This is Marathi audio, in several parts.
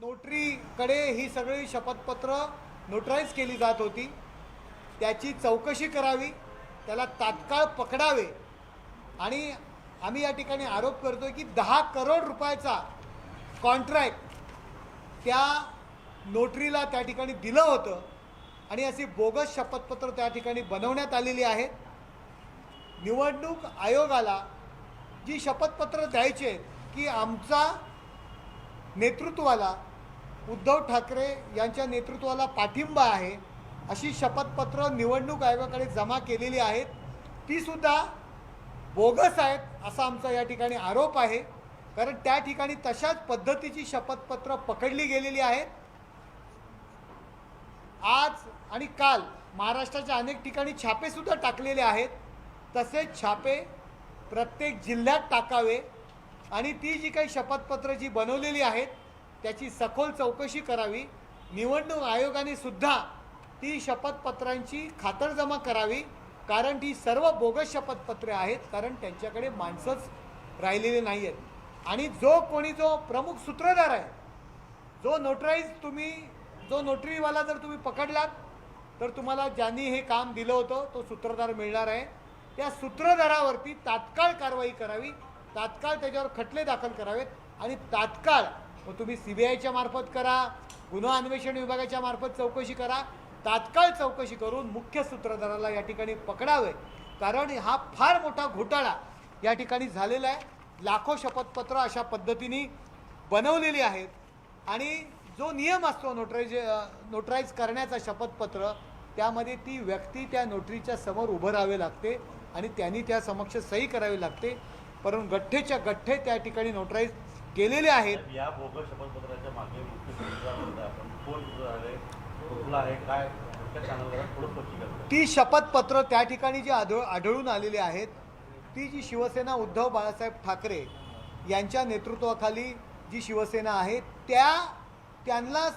नोटरीकडे ही सगळी शपथपत्र नोटराईज केली जात होती, त्याची चौकशी करावी, त्याला तात्काळ पकडावे आणि आम्ही या ठिकाणी आरोप करतोय की 10 करोड रुपयाचा कॉन्ट्रॅक्ट त्या नोटरीला त्या ठिकाणी दिलं होतं आणि अशी बोगस शपथपत्र त्या ठिकाणी बनवण्यात आलेली आहेत। निवडणूक आयोगाला जी शपथपत्र द्यायचे की आमचा नेतृत्वाला उद्धव ठाकरे यांच्या नेतृत्वाला पाठिंबा आहे अशी शपथपत्र निवडणूक आयोगाकडे जमा केलेली आहेत, ती सुद्धा बोगस आहेत असा आमचा या ठिकाणी आरोप आहे। कारण त्या ठिकाणी तशाच पद्धतीची शपथपत्र पकडली गेलेली आहेत। आज आणि काल महाराष्ट्राच्या अनेक ठिकाणी छापे सुद्धा टाकलेले आहेत, तसेच छापे प्रत्येक जिल्ह्यात टाकावे आणि ती जी काही शपथपत्र जी बनवलेली आहेत त्याची सखोल चौकशी करावी। निवडणूक आयोगाने सुद्धा ती शपथपत्रांची खातरजमा करावी, कारण ती सर्व बोगस शपथपत्रे आहेत, कारण त्यांच्याकडे माणसंच राहिलेले नाही आहेत। आणि जो प्रमुख सूत्रधार आहे, जो नोटरीवाला जर तुम्ही पकडलात तर तुम्हाला ज्यांनी हे काम दिलं होतं तो सूत्रधार मिळणार आहे। त्या सूत्रधारावरती तात्काळ कारवाई करावी, तात्काळ त्याच्यावर खटले दाखल करावेत आणि तात्काळ मग तुम्ही CBIच्या मार्फत करा, गुन्हा अन्वेषण विभागाच्या मार्फत चौकशी करा, तात्काळ चौकशी करून मुख्य सूत्रधाराला या ठिकाणी पकडावे, कारण हा फार मोठा घोटाळा या ठिकाणी झालेला आहे। लाखो शपथपत्र अशा पद्धतीने बनवलेली आहेत आणि जो नियम असतो नोटराईज करण्याचा शपथपत्र, त्यामध्ये ती व्यक्ती त्या नोटरीच्या समोर उभं राहावे लागते आणि त्यांनी त्या समक्ष सही करावी लागते, परंतु गठ्ठेच्या गठ्ठे त्या ठिकाणी नोटराईज केलेले आहेत। या बोगस शपथपत्राच्या मागे मुख्य सूत्रधार आपण कोण आहे, कुठला आहे, काय चॅनलवर थोडं स्पष्टीकरण। ती शपथपत्र त्या ठिकाणी जी आढळून आलेली आहेत ती जी शिवसेना उद्धव बाळासाहेब ठाकरे यांच्या नेतृत्वाखाली जी शिवसेना आहे त्यांना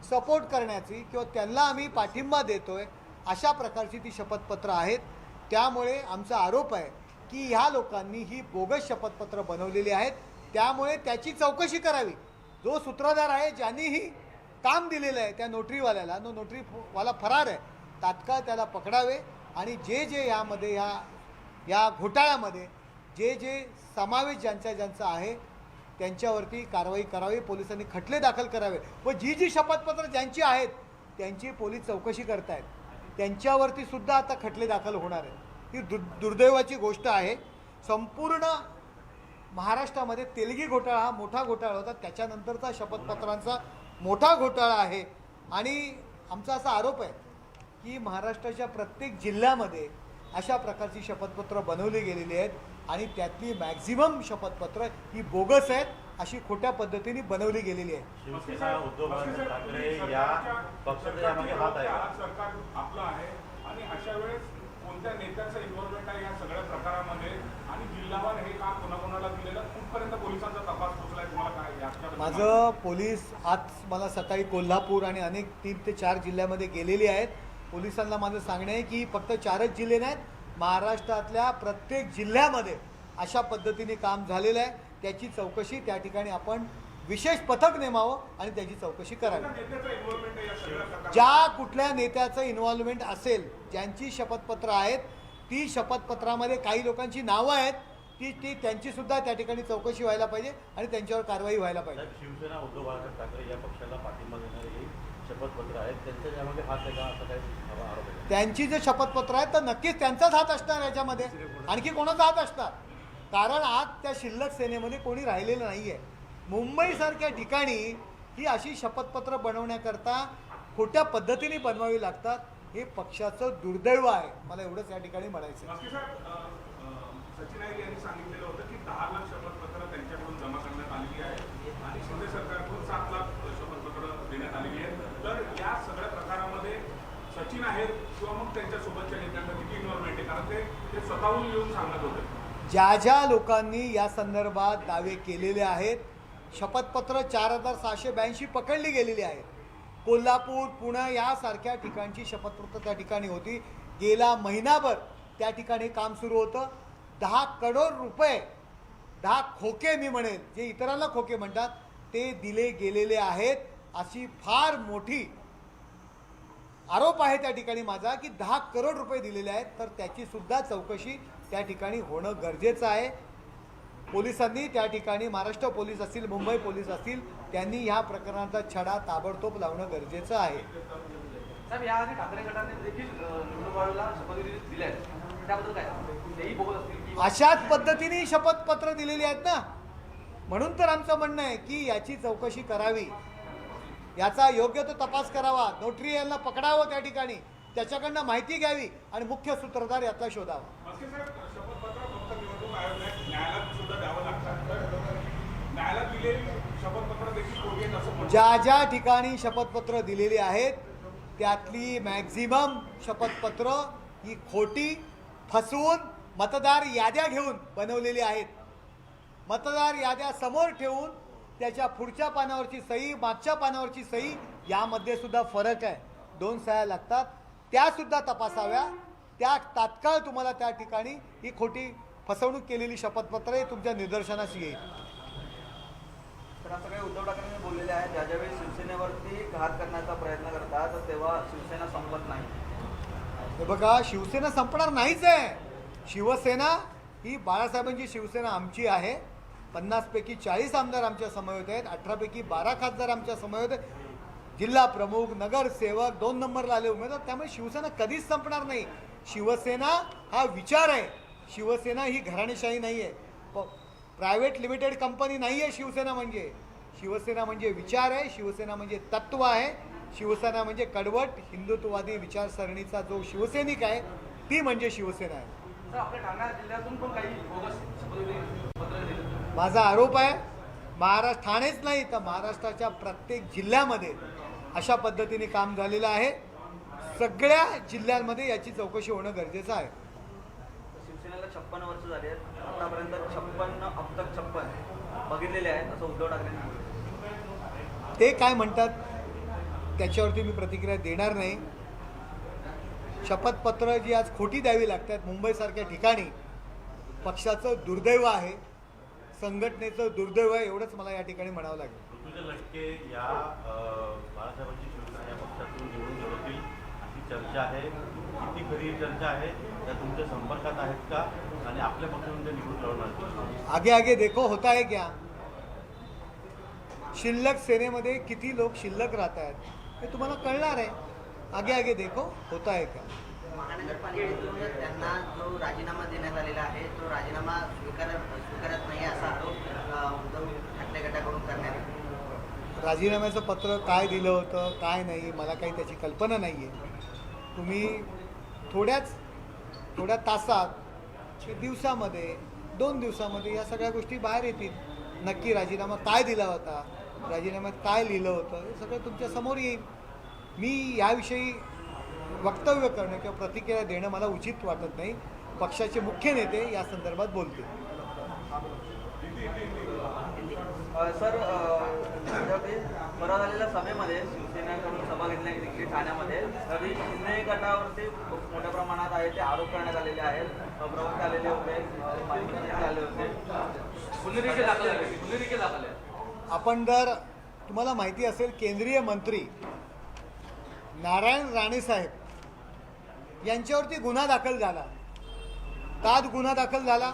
सपोर्ट करण्याची किंवा त्यांना आम्ही पाठिंबा देतोय अशा प्रकारची ती शपथपत्र आहेत। त्यामुळे आमचा आरोप आहे की ह्या लोकांनी ही बोगस शपथपत्र बनवलेली आहेत, त्यामुळे त्याची चौकशी करावी। जो सूत्रधार आहे, ज्यांनी ही काम दिलेलं आहे त्या नोटरीवाल्याला, नोटरीवाला फरार आहे, तात्काळ त्याला पकडावे आणि जे यामध्ये या घोटाळ्यामध्ये जे समावेश ज्यांचा आहे त्यांच्यावरती कारवाई करावी, पोलिसांनी खटले दाखल करावे व जी शपथपत्र ज्यांची आहेत त्यांची पोलीस चौकशी करतायत, त्यांच्यावरती सुद्धा आता खटले दाखल होणार आहेत। ही दुर्दैवाची गोष्ट आहे। संपूर्ण महाराष्ट्रामध्ये तेलगी घोटाळा हा मोठा घोटाळा होता, त्याच्यानंतरचा शपथपत्रांचा मोठा घोटाळा आहे आणि आमचा असा आरोप आहे की महाराष्ट्राच्या प्रत्येक जिल्ह्यामध्ये अशा प्रकारची शपथपत्र बनवली गेलेली आहेत आणि त्यातली मॅक्झिमम शपथपत्र ही बोगस आहेत, अशी खोट्या पद्धतीने बनवली गेलेली आहे। शिवसेना उद्धव बाळासाहेब ठाकरे या पक्षाच्या यामागे हात आहे, सरकार आपलं आहे आणि अशा वेळेस कोणत्या नेत्याचं इन्व्हॉल्वमेंट आहे या सगळ्या प्रकारामध्ये आणि जिल्हावार हे काम कोणाकोणाला दिलेलं, कुठपर्यंत पोलिसांचा तपास पोहोचलाय, तुम्हाला काय माझं पोलीस आज मला सकाळी कोल्हापूर आणि अनेक 3 ते 4 जिल्ह्यामध्ये गेलेली आहेत। पोलिसांना माझं सांगणं आहे की फक्त 4च जिल्हे नाहीत, महाराष्ट्रातल्या प्रत्येक जिल्ह्यामध्ये अशा पद्धतीने काम झालेलं आहे। त्याची चौकशी त्या ठिकाणी आपण विशेष पथक नेमावं आणि त्याची चौकशी करावी। ज्या कुठल्या नेत्याचं इन्व्हॉल्वमेंट असेल, ज्यांची शपथपत्र आहेत, ती शपथपत्रामध्ये काही लोकांची नावं आहेत, ती त्यांची सुद्धा त्या ठिकाणी चौकशी व्हायला पाहिजे आणि त्यांच्यावर कारवाई व्हायला पाहिजे। शिवसेना उद्धव बाळासाहेब ठाकरे या पक्षाला पाठिंबा देणारे शपथपत्र आहेत, त्यांच्या यामागे हात आहे का असं काही आरोप आहे? त्यांची जे शपथपत्र आहेत तर नक्कीच त्यांचाच हात असणार याच्यामध्ये, आणखी कोणाचा हात असणार? कारण आज त्या शिल्लक सेनेमध्ये कोणी राहिलेलं नाही आहे। मुंबईसारख्या ठिकाणी ही अशी शपथपत्र बनवण्याकरता खोट्या पद्धतीने बनवावी लागतात, हे पक्षाचं दुर्दैव आहे, मला एवढंच या ठिकाणी म्हणायचं आहे। सचिन आयर यांनी सांगितलेलं होतं की 10 लाख शपथपत्र त्यांच्याकडून जमा करण्यात आलेली आहे आणि शिंदे सरकारकडून 7 लाख शपथपत्र देण्यात आलेली आहेत। तर या सगळ्या प्रकारामध्ये सचिन आहेर किंवा मग त्यांच्यासोबतच्या नेत्यांना किती इन्व्हॉल्वमेंट आहे, कारण ते स्वतःहून येऊन सांगत होते। ज्या लोकांनी या संदर्भात दावे केलेले आहेत, शपथपत्र 4682 पकडली गेलेली आहेत। कोल्हापूर, पुणे यासारख्या ठिकाणची शपथपत्र त्या ठिकाणी होती। गेला महिनाभर त्या ठिकाणी काम सुरू होतं। 10 करोड रुपये, 10 खोके मी म्हणेल, जे इतरांना खोके म्हणतात, ते दिले गेलेले आहेत अशी फार मोठी आरोप आहे त्या ठिकाणी माझा की 10 करोड रुपये दिलेले आहेत. तर त्याची सुद्धा चौकशी त्या ठिकाणी होणं गरजेचं आहे. पोलिसांनी त्या ठिकाणी महाराष्ट्र पोलीस असतील, मुंबई पोलीस असतील, त्यांनी ह्या प्रकरणाचा छडा ताबडतोब लावणं गरजेचं आहे. साहेब, याआधी ठाकरे गटाने देखील निवडणुकीला शपथविधी दिल्या आहेत, त्याबद्दल काय तेही बोलत असतील की अशाच पद्धतीने शपथपत्र दिलेली आहेत ना. म्हणून तर आमचं म्हणणं आहे की याची चौकशी करावी, याचा योग्य तो तपास करावा, नोटरी यांना पकडावं त्या ठिकाणी, त्याच्याकडनं माहिती घ्यावी आणि मुख्य सूत्रधार यातला शोधावा. मस्के साहेब, शपथपत्र फक्त निवडणूक आयोग नाही, न्यायालयात सुद्धा द्यावं लागतं. तर न्यायालयात दिलेली शपथपत्र देखील खोटी आहेत असं म्हणतात. ज्या ज्या ठिकाणी शपथपत्र दिलेली आहेत त्यातली मॅक्झिमम शपथपत्र ही खोटी, फसवून मतदार याद्या घेऊन बनवलेली आहेत. मतदार याद्या समोर ठेवून त्याच्या पुढच्या पानावरची सही, मागच्या पानावरची सही यामध्ये सुद्धा फरक आहे. 2 सह्या लागतात, त्या सुद्धा तपासाव्या. त्या तात्काळ तुम्हाला त्या ठिकाणी ही खोटी फसवणूक केलेली शपथपत्रे तुमच्या निदर्शनास येईल. तर असं काही उद्धव ठाकरे बोललेले आहे, ज्या ज्यावेळी शिवसेनेवरती घात करण्याचा प्रयत्न करतात तर तेव्हा शिवसेना संपत नाही. हे बघा, शिवसेना संपणार नाहीच आहे. शिवसेना ही बाळासाहेबांची शिवसेना आमची आहे. 50 पैकी 40 आमदार आमच्या समवेत आहेत, 18 पैकी 12 खासदार आमच्या समवेत आहेत, जिल्हा प्रमुख, नगरसेवक, 2 नंबरला आले उमेदवार. त्यामुळे शिवसेना कधीच संपणार नाही. शिवसेना हा विचार आहे. शिवसेना ही घराणेशाही नाही आहे, प्रायव्हेट लिमिटेड कंपनी नाही आहे. शिवसेना म्हणजे विचार आहे, शिवसेना म्हणजे तत्व आहे, शिवसेना म्हणजे कडवट हिंदुत्ववादी विचारसरणीचा जो शिवसैनिक आहे ती म्हणजे शिवसेना आहे. तर आपल्या ठाणे जिल्ह्यातून पण काही बोगस शपथविधी पत्र दिले. माझा आरोप आहे, ठाणेच नाही तर महाराष्ट्राच्या प्रत्येक जिल्ह्यामध्ये अशा पद्धतीने काम झालेलं आहे. सगळ्या जिल्ह्यांमध्ये याची चौकशी होणं गरजेचं आहे. शिवसेनेला 56 वर्ष झाली आहेत, आतापर्यंत 56 अब तक 56 बघितलेले आहेत असं उद्धव ठाकरेंनी म्हटलं. ते काय म्हणतात त्याच्यावरती मी प्रतिक्रिया देणार नाही. शपथपत्र जी आज खोटी द्यावी लागतात मुंबईसारख्या ठिकाणी, पक्षाचं दुर्दैव आहे, संघटनेचं दुर्दैव आहे, एवढंच मला या ठिकाणी म्हणावं लागेल. ऋतुजा लटके या बाळासाहेबांची शिवसेना या पक्षातून निवडून येतील अशी चर्चा आहे. किती खरी चर्चा आहे, त्या तुमच्या संपर्कात आहेत का आणि आपल्या पक्षातून ते निवडून लढवणार? आगे आगे देखो होता है क्या. शिल्लक सेनेमध्ये किती लोक शिल्लक राहत आहेत हे तुम्हाला कळणार आहे. आगे आगे देखो होता है क्या. महानगरपालिकेतून त्यांना जो राजीनामा देण्यात आलेला आहे तो राजीनामा स्वीकारत नाही असा आरोप उद्धव ठाकरे गटाकडून करण्यात येतो. राजीनाम्याचं पत्र काय दिलं होतं काय नाही मला काही त्याची कल्पना नाही आहे. तुम्ही थोड्या तासात, दिवसामध्ये, 2 दिवसामध्ये या सगळ्या गोष्टी बाहेर येतील. नक्की राजीनामा काय दिला होता, राजीनाम्यात काय लिहिलं होतं हे सगळं तुमच्या समोर येईल. मी याविषयी वक्तव्य करणं किंवा प्रतिक्रिया देणं मला उचित वाटत नाही. पक्षाचे मुख्य नेते या संदर्भात बोलतील. सर, परत झालेल्या सभेमध्ये शिवसेनेकडून सभा घेतल्या गेली ठाण्यामध्ये, तरी शिंदे गटावरती मोठ्या प्रमाणात आहे ते आरोप करण्यात आलेले आहेत. प्रवक्ते आलेले होते, माहिती आले होते, पुनरीके दाखल. आपण जर तुम्हाला माहिती असेल, केंद्रीय मंत्री नारायण राणे साहेब यांच्यावरती गुन्हा दाखल झाला. का गुन्हा दाखल झाला?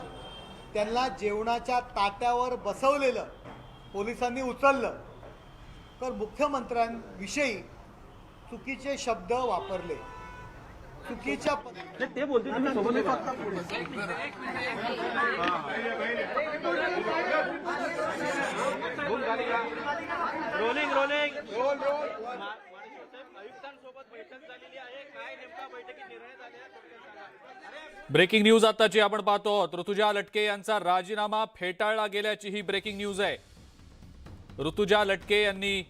त्यांना जेवणाच्या ताट्यावर बसवलेलं पोलिसांनी उचललं, तर मुख्यमंत्र्यांविषयी चुकीचे शब्द वापरले, चुकीच्या ते बोलते तुम्ही सोबत ब्रेकिंग न्यूज आताची आपण पाहतो आहोत. ऋतुजा लटके यांचा राजीनामा फेटाळला गेल्याची ही ब्रेकिंग न्यूज आहे. ऋतुजा लटके यांनी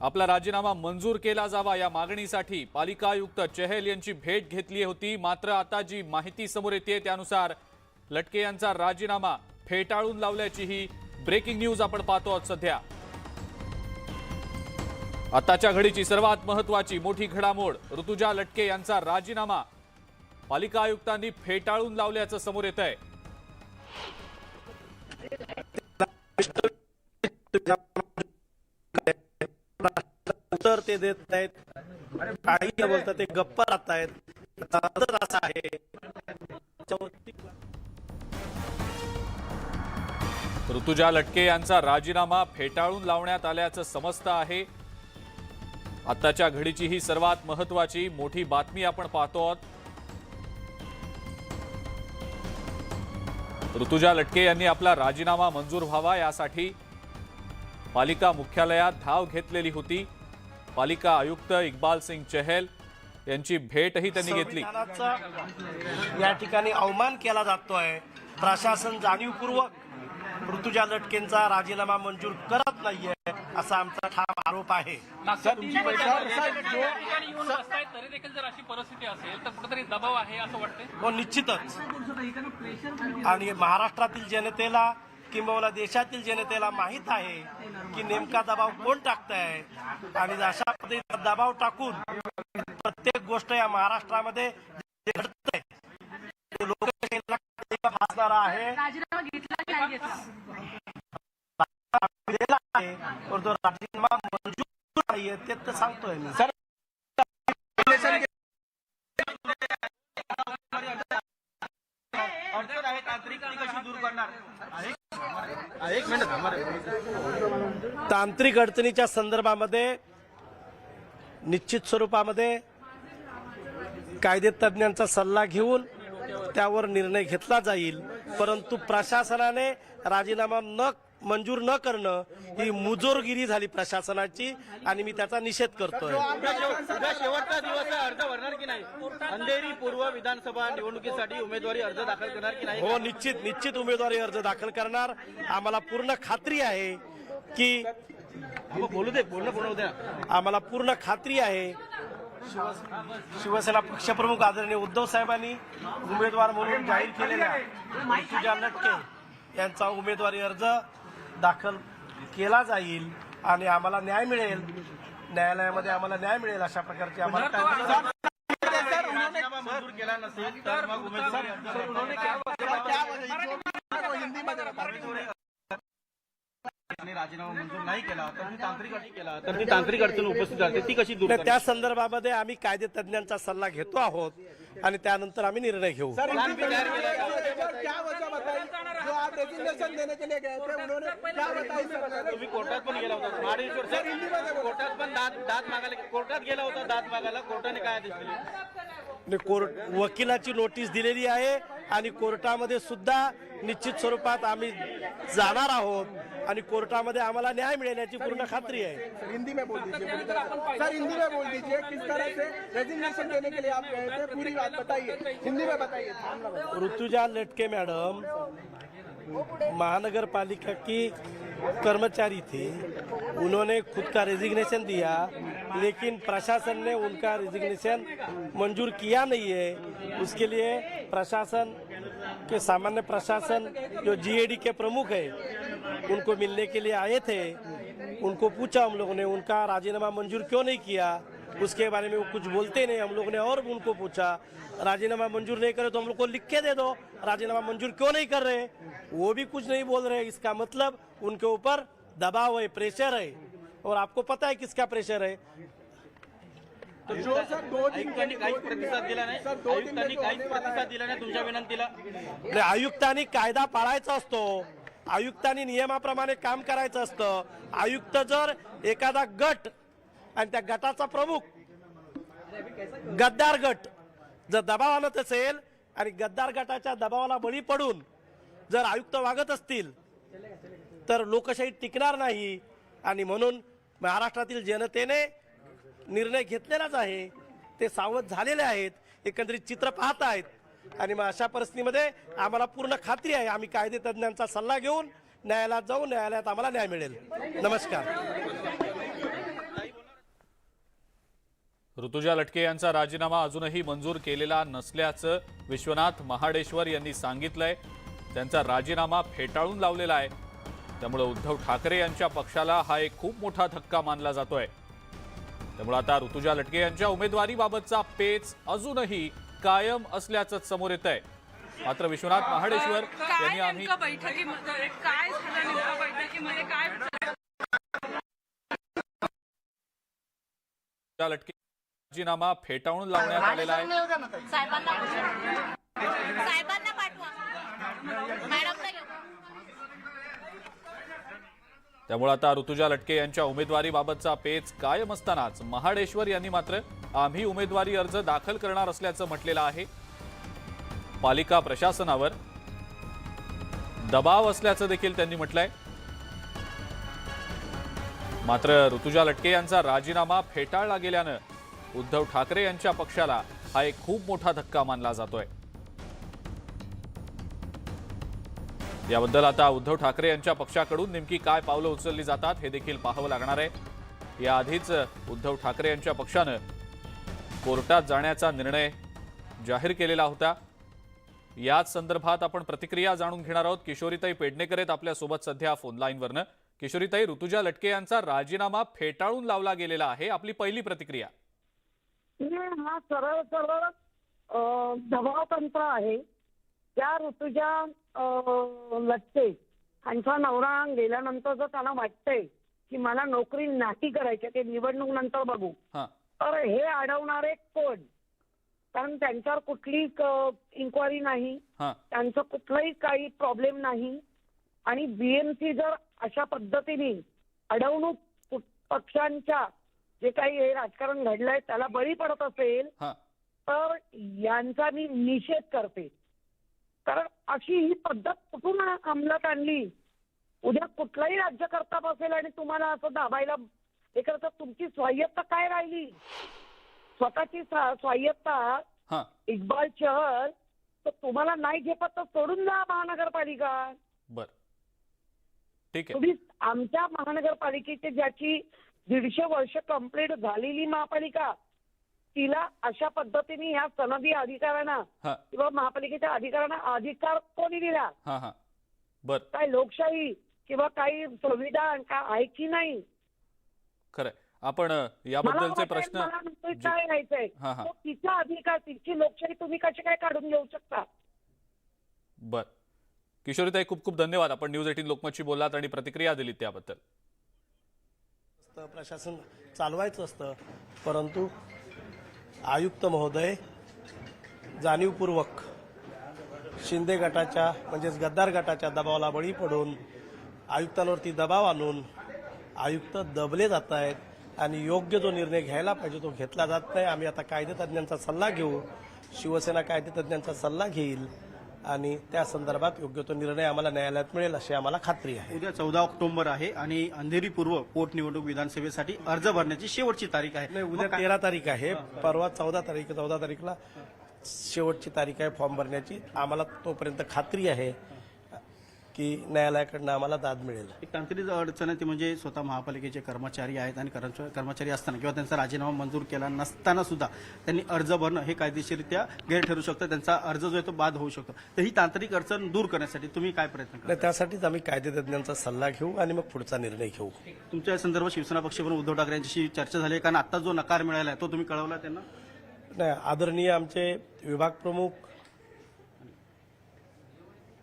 आपला राजीनामा मंजूर केला जावा या मागणीसाठी पालिका आयुक्त चहल यांची भेट घेतली होती. मात्र आता जी माहिती समोर येते त्यानुसार लटके यांचा राजीनामा फेटाळून लावल्याची ही ब्रेकिंग न्यूज आपण पाहतो आहोत. सध्या आताच्या घडीची सर्वात महत्त्वाची मोठी घडामोड, ऋतुजा लटके यांचा राजीनामा पालिका आयुक्तांनी फेटाळून लावल्याचं समोर येत आहे. ते देत नाहीत, काही बोलतात ते गप्प राहतायत. तर असं आहे. ऋतुजा लटके यांचा राजीनामा फेटाळून लावण्यात आल्याचं समजतं आहे. आताच्या घडीची ही सर्वात महत्वाची मोठी बातमी आपण पाहतो आहोत. ऋतुजा लटके यांनी आपला राजीनामा मंजूर व्हावा यासाठी पालिका मुख्यालयात धाव घेतलेली होती. पालिका आयुक्त इक्बाल सिंग चहल यांची भेटही त्यांनी घेतली. संविधानाचा या ठिकाणी अवमान केला जातोय. प्रशासन जाणीवपूर्वक ऋतुजा लटकेंचा राजीनामा मंजूर करत नाहीये असा आमचा ठाम आरोप आहे. तरी देखील जर अशी परिस्थिती असेल तर कुठेतरी दबाव आहे असं वाटतंय. हो, निश्चितच. आणि महाराष्ट्रातील जनतेला किंबहुना देशातील जनतेला माहित आहे की नेमका दबाव कोण टाकतंय आणि अशा पद्धतीचा दबाव टाकून प्रत्येक गोष्ट या महाराष्ट्रामध्ये घडतंय ते लोकशाहीला फासणारा आहे. दिलेला आहे, पण तो राजीनामा मंजूर नाहीये ते तर सांगतोय मी. अडचण आहे तांत्रिक ती कशी दूर करणार? तांत्रिक अडचणीच्या संदर्भामध्ये निश्चित स्वरूपामध्ये कायदे तज्ञांचा सल्ला घेऊन त्यावर निर्णय घेतला जाईल. परंतु प्रशासनाने राजीनामा मंजूर न करणं ही मुजोरगिरी झाली प्रशासनाची आणि मी त्याचा निषेध करतोय. शेवटचा दिवस अर्ज भरणार की नाही? अंधेरी पूर्व विधानसभा निवडणुकीसाठी उमेदवारी अर्ज दाखल करणार की नाही? हो, निश्चित उमेदवारी अर्ज दाखल करणार. आम्हाला पूर्ण खात्री आहे की आम्हाला पूर्ण खात्री आहे शिवसेना पक्षप्रमुख आदरणीय उद्धव साहेबांनी उमेदवार म्हणून जाहीर केलेल्या ऋतुजा लटके यांचा उमेदवारी अर्ज दाखल केला जाईल आणि आम्हाला न्याय मिळेल. न्यायालयामध्ये आम्हाला न्याय मिळेल अशा प्रकारची आम्हाला मंजूर केला नसेल तर मग उमेदवारी राजीनामा मंजूर नाही केला तर ती तांत्रिक अडचण उपस्थित राहते, ती कशी दूर? त्या संदर्भामध्ये आम्ही कायदे तज्ञांचा सल्ला घेतो आहोत आणि त्यानंतर आम्ही निर्णय घेऊ. तुम्ही कोर्टात पण गेला होता महाडेश्वर सर, कोर्टात पण दाद मागायला कोर्टात गेला होता, दाद मागायला कोर्टाने काय आदेश दिले? वकिलाची नोटीस दिलेली आहे आणि कोर्टामध्ये सुद्धा निश्चित स्वरूपात आम्ही जाणार आहोत आणि कोर्टामध्ये आम्हाला न्याय मिळेल याची पूर्ण खात्री आहे. हिंदी में बोल दीजिए सर, हिंदी में बोल दीजिए किस तरह से रेजिग्नेशन देने के लिए आप गए थे, पूरी बात बताइए, हिंदी में बताइए. ऋतुजा लटके मैडम महानगर पालिका की कर्मचारी थी. उन्होंने खुद का रेजिग्नेशन दिया लेकिन प्रशासन ने उनका रेजिग्नेशन मंजूर किया नहीं है. उसके लिए प्रशासन के सामान्य प्रशासन जो जीएडी के प्रमुख है उनको मिलने के लिए आए थे. उनको पूछा हम लोगों ने उनका राजीनामा मंजूर क्यों नहीं किया. उसके बारे में वो कुछ बोलते नहीं. हम लोगों ने और उनको पूछा राजीनामा मंजूर नहीं करे तो हम लोग को लिख के दे दो, राजीनामा मंजूर क्यों नहीं कर रहे. वो भी कुछ नहीं बोल रहे. इसका मतलब उनके ऊपर दबाव है, प्रेशर है. और आपको पता है किसका प्रेशर है. आयुक्तांनी काहीच प्रतिसाद दिला नाही. आयुक्तांनी काहीच प्रतिसाद दिला नाही तुमच्या विनंतीला. आयुक्तांनी कायदा पाळायचा असतो. आयुक्तांनी नियमाप्रमाणे काम करायचं असतं. आयुक्त जर एखादा गट आणि त्या गटाचा प्रमुख गद्दार गट जर दबाव आणत असेल आणि गद्दार गटाच्या दबावाला बळी पडून जर आयुक्त वागत असतील तर लोकशाही टिकणार नाही. आणि म्हणून महाराष्ट्रातील जनतेने निर्णय घेतलेलाच आहे. ते सावध झालेले आहेत. एकंदरीत चित्र पाहत आहेत आणि मग अशा परिस्थितीमध्ये आम्हाला पूर्ण खात्री आहे आम्ही कायदे तज्ञांचा सल्ला घेऊन न्यायालयात जाऊ. न्यायालयात आम्हाला न्याय मिळेल. नमस्कार. ऋतुजा लटके यांचा राजीनामा अजूनही मंजूर केलेला नसल्याचं विश्वनाथ महाडेश्वर यांनी सांगितलंय. त्यांचा राजीनामा फेटाळून लावलेला आहे. त्यामुळे उद्धव ठाकरे यांच्या पक्षाला हा एक खूप मोठा धक्का मानला जातोय. त्यामुळे आता ऋतुजा लटके यांच्या उमेदवारीबाबतचा पेच अजूनही कायम असल्याचं समोर येत आहे. मात्र विश्वनाथ महाडेश्वर यांनी आम्ही बैठकीमध्ये काय झालं, बैठकीमध्ये काय ऋतुजा लटके राजीनामा फेटाळून लावण्यात आलेला आहे. साहेबांना पाठवा मॅडमला घेऊ. त्यामुळे आता ऋतुजा लटके यांच्या उमेदवारीबाबतचा पेच कायम असतानाच महाडेश्वर यांनी मात्र आम्ही उमेदवारी अर्ज दाखल करणार असल्याचं म्हटलेलं आहे. पालिका प्रशासनावर दबाव असल्याचं देखील त्यांनी म्हटलंय. मात्र ऋतुजा लटके यांचा राजीनामा फेटाळला गेल्यानं उद्धव ठाकरे यांच्या पक्षाला हा एक खूप मोठा धक्का मानला जातोय. याबद्दल आता उद्धव ठाकरे यांच्या पक्षाकडून नेमकी काय पावलं उचलली जातात हे देखील पाहावं लागणार आहे. याआधीच उद्धव ठाकरे यांच्या पक्षानं कोर्टात जाण्याचा निर्णय जाहीर केलेला होता. याच संदर्भात आपण प्रतिक्रिया जाणून घेणार आहोत. किशोरीताई पेडणेकर आहेत आपल्यासोबत सध्या फोनलाईनवरनं. किशोरीताई, ऋतुजा लटके यांचा राजीनामा फेटाळून लावला गेलेला आहे, आपली पहिली प्रतिक्रिया. हा सरळ सरळ दबाव तंत्र आहे. त्या ऋतुजा लटके यांचा नवरा गेल्यानंतर जर त्यांना वाटतंय की मला नोकरी नाही करायची, ते निवडणूक नंतर बघू, तर हे अडवणारे कोण? कारण त्यांच्यावर कुठली इन्क्वायरी नाही, त्यांचं कुठलाही काही प्रॉब्लेम नाही. आणि बीएमसी जर अशा पद्धतीने अडवणूक पक्षांच्या जे काही हे राजकारण घडलंय त्याला बळी पडत असेल तर यांचा मी निषेध करते. कारण अशी ही पद्धत कुठून अंमलात आणली? उद्या कुठलाही राज्यकर्ता बसेल आणि तुम्हाला असं दाबायला हे करता, तुमची स्वायत्ता काय राहिली? स्वतःची स्वायत्ता इक्बाल चहल तर तुम्हाला नाही झेपत तर सोडून जा महानगरपालिका. बर, ठीक आहे. तुम्ही आमच्या महानगरपालिकेची ज्याची 150 वर्ष कंप्लीट झालेली महापालिका, तिला अशा पद्धतीने ह्या सनदी अधिकाऱ्यांना किंवा महापालिकेच्या अधिकाऱ्यांना अधिकार कोणी दिला? बर, काय लोकशाही किंवा काही संविधान काय आहे की नाही? खरंय. आपण याबद्दलचे प्रश्न काय घ्यायचंय तिचा अधिकार, तिची लोकशाही तुम्ही कशी काय काढून घेऊ शकता? बर, किशोरीताई खूप खूप धन्यवाद. आपण न्यूज 18 लोकमतशी बोललात आणि प्रतिक्रिया दिलीत त्याबद्दल. प्रशासन चालवायचं असतं, परंतु आयुक्त महोदय जाणीवपूर्वक शिंदे गटाच्या म्हणजेच गद्दार गटाच्या दबावाला बळी पडून आयुक्तांवरती दबाव आणून आयुक्त दबले जात आहेत आणि योग्य जो निर्णय घ्यायला पाहिजे तो घेतला जात नाही. आम्ही आता कायदेतज्ञांचा सल्ला घेऊ, शिवसेना कायदेतज्ञांचा सल्ला घेईल आणि त्या संदर्भात योग्य तो निर्णय आम्हाला न्यायालयात मिळेल अशी आम्हाला खात्री आहे. उद्या 14 ऑक्टोबर आहे आणि अंधेरी पूर्व पोटनिवडणूक विधानसभेसाठी अर्ज भरण्याची शेवटची तारीख आहे. नाही, उद्या 13 तारीख आहे, परवा 14 तारीखला शेवटची तारीख आहे फॉर्म भरण्याची. आम्हाला तोपर्यंत खात्री आहे की न्यायालयाकडनं आम्हाला दाद मिळेल. एक तांत्रिक अडचण आहे ती म्हणजे स्वतः महापालिकेचे कर्मचारी आहेत आणि कर्मचारी असताना किंवा त्यांचा राजीनामा मंजूर केला नसताना सुद्धा त्यांनी अर्ज भरणं हे कायदेशीररित्या गैर ठरू शकतं. त्यांचा अर्ज जो आहे तो बाद होऊ शकतो. तर ही तांत्रिक अडचण दूर करण्यासाठी तुम्ही काय प्रयत्न करा? त्यासाठीच आम्ही कायदेतज्ञांचा सल्ला घेऊ आणि मग पुढचा निर्णय घेऊ. तुमच्या संदर्भात शिवसेना पक्षप्रमुख उद्धव ठाकरे यांच्याशी चर्चा झाली, कारण आता जो नकार मिळाला आहे तो तुम्ही कळवला त्यांना? नाही, आदरणीय आमचे विभाग प्रमुख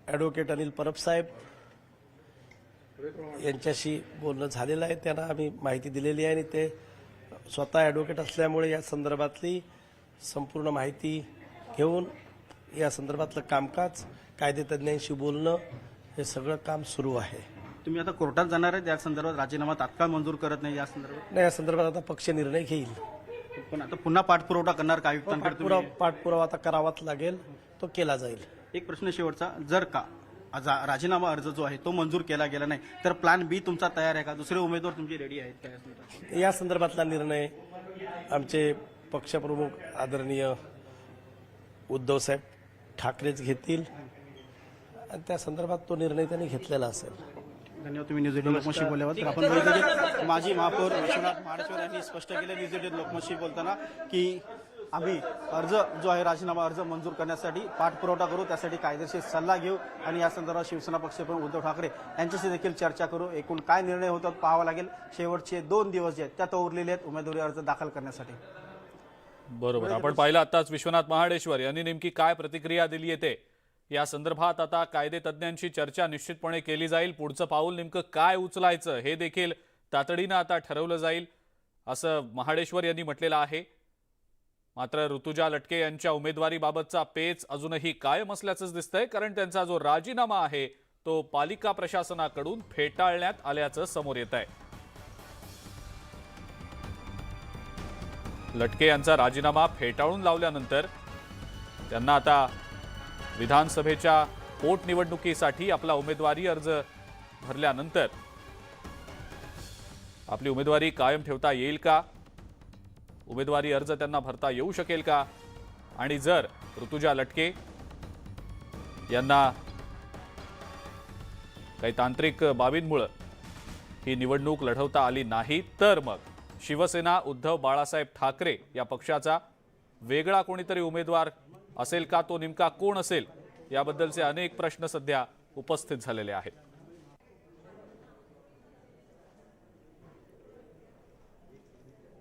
ॲडव्होकेट अनिल परब साहेब यांच्याशी बोलणं झालेलं आहे. त्यांना आम्ही माहिती दिलेली आहे आणि ते स्वतः ॲडव्होकेट असल्यामुळे या संदर्भातली संपूर्ण माहिती घेऊन या संदर्भातलं कामकाज कायदेतज्ञांशी बोलणं हे सगळं काम सुरू आहे. तुम्ही आता कोर्टात जाणार आहे, या संदर्भात राजीनामा तात्काळ मंजूर करत नाही या संदर्भात? नाही, या संदर्भात आता पक्ष निर्णय घेईल. पण आता पुन्हा पाठपुरवठा करणार का आयुक्तांकडे? पाठपुरावा आता करावाच लागेल, तो केला जाईल. एक प्रश्न शेवटचा, जर का राजीनामा अर्ज जो आहे तो मंजूर केला गेला नाही तर प्लॅन बी तुमचा तयार आहे का? दुसरे उमेदवार तुमचे रेडी आहेत का? या संदर्भातला निर्णय आमचे पक्षप्रमुख आदरणीय उद्धवसाहेब ठाकरेच घेतील आणि त्या संदर्भात तो निर्णय त्यांनी घेतलेला असेल. धन्यवाद. तुम्ही न्यूज 18 लोकमतशी बोलल्यावर. तर आपण बघितलं माजी महापौर विश्वनाथ महाडेश्वर यांनी स्पष्ट केलं न्यूज 18 लोकमतशी बोलताना की आम्ही अर्ज जो आहे राजीनामा अर्ज मंजूर करण्यासाठी पाठपुरवठा करू, त्यासाठी कायदेशीर सल्ला घेऊ आणि या संदर्भात शिवसेना पक्षप्रमुख उद्धव ठाकरे यांच्याशी देखील चर्चा करू. एकूण काय निर्णय होतात पाहावा लागेल. शेवटचे 2 दिवस जे आहेत त्यात उरलेले आहेत उमेदवारी अर्ज दाखल करण्यासाठी. बरोबर, आपण पाहिलं आताच विश्वनाथ महाडेश्वर यांनी नेमकी काय प्रतिक्रिया दिली येते. या संदर्भात आता कायदेतज्ञांशी चर्चा निश्चितपणे केली जाईल. पुढचं पाऊल नेमकं काय उचलायचं हे देखील तातडीनं आता ठरवलं जाईल. असं महाडेश्वर यांनी म्हटलेलं आहे. मात्र ऋतुजा लटके यांच्या उमेदवारीबाबतचा पेच अजूनही कायम असल्याचंच दिसतंय, कारण त्यांचा जो राजीनामा आहे तो पालिका प्रशासनाकडून फेटाळण्यात आल्याचं समोर येत आहे. लटके यांचा राजीनामा फेटाळून लावल्यानंतर त्यांना आता विधानसभेच्या पोटनिवडणुकीसाठी आपला उमेदवारी अर्ज भरल्यानंतर आपली उमेदवारी कायम ठेवता येईल का, उमेदवारी अर्ज त्यांना भरता येऊ शकेल का, आणि जर ऋतुजा लटके यांना काही तांत्रिक बाबींमुळे ही निवडणूक लढवता आली नाही तर मग शिवसेना उद्धव बाळासाहेब ठाकरे या पक्षाचा वेगळा कोणीतरी उमेदवार असेल का, तो नेमका कोण असेल याबद्दलचे अनेक प्रश्न सध्या उपस्थित झालेले आहेत.